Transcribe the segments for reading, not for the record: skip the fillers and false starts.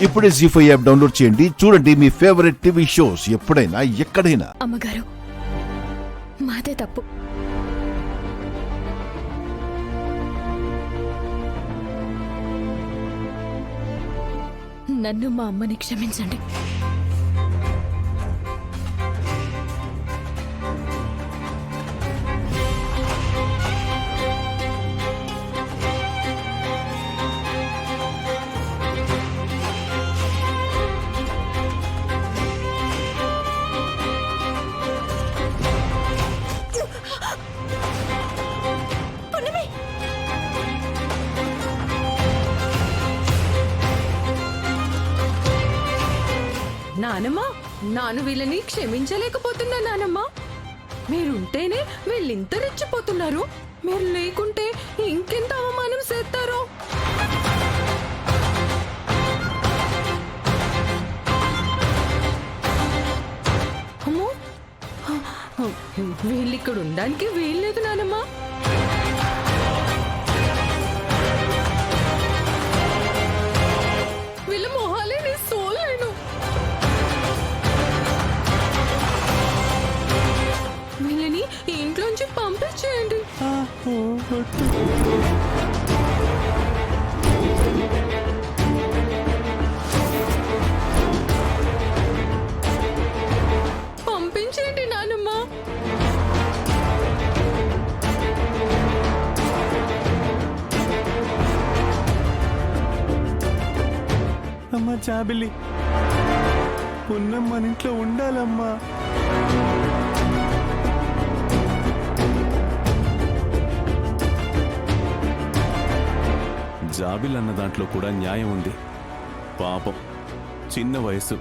ఇప్పుడే జీ5 app download చేయండి. చూడండి మీ ఫేవరెట్ టీవీ షోస్ ఎప్పుడైనా ఎక్కడైనా. అమ్మగారు, మాదే తప్పు. నన్ను మా అమ్మని క్షమించండి. నానమ్మా, నాను వీళ్ళని క్షమించలేకపోతున్నా నానమ్మా. మీరుంటేనే వీళ్ళింత రెచ్చిపోతున్నారు. మీరు లేకుంటే ఇంకెంత అవమానం చేస్తారో. అమ్మో, వీళ్ళిక్కడ ఉండడానికి వీల్లేదు నానమ్మా. వీళ్ళ మొహాలే నీ సోలేను. వీళ్ళని ఇంట్లోంచి పంపించేయండి. పంపించేయండి నానమ్మ. అమ్మా చాబిల్లి, పున్నం మన ఇంట్లో ఉండాలమ్మా. జాబిల్ అన్న దాంట్లో కూడా న్యాయం ఉంది. పాపం, చిన్న వయసు,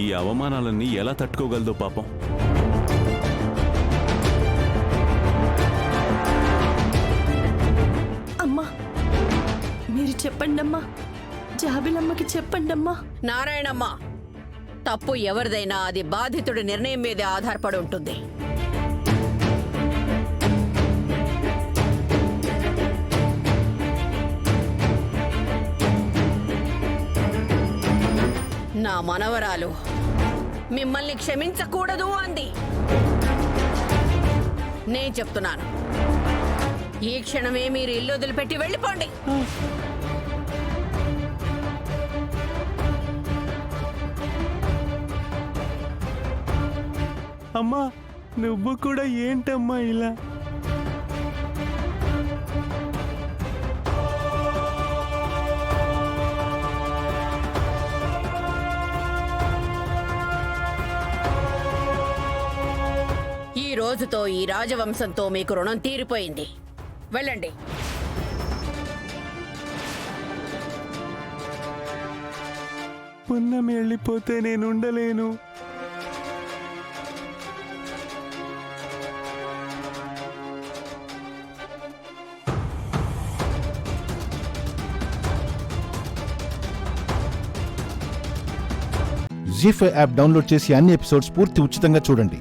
ఈ అవమానాలన్నీ ఎలా తట్టుకోగలదో పాపం. అమ్మా, మీరు చెప్పండమ్మా, జాబిలమ్మకి చెప్పండమ్మా. నారాయణమ్మ, తప్పు ఎవరిదైనా అది బాధితుడి నిర్ణయం మీదే ఆధారపడి ఉంటుంది. నా మనవరాలు మిమ్మల్ని క్షమించకూడదు అంది. నేను చెప్తున్నాను, ఈ క్షణమే మీరు ఇల్లు వదిలిపెట్టి వెళ్ళిపోండి. అమ్మా, నువ్వు కూడా ఏంటమ్మా ఇలా? ఈ రోజుతో ఈ రాజవంశంతో మీకు రుణం తీరిపోయింది. వెళ్ళండి. పున్నం వెళ్ళిపోతే నేను ఉండలేను. జీ5 యాప్ డౌన్లోడ్ చేసి అన్ని ఎపిసోడ్స్ పూర్తి ఉచితంగా చూడండి.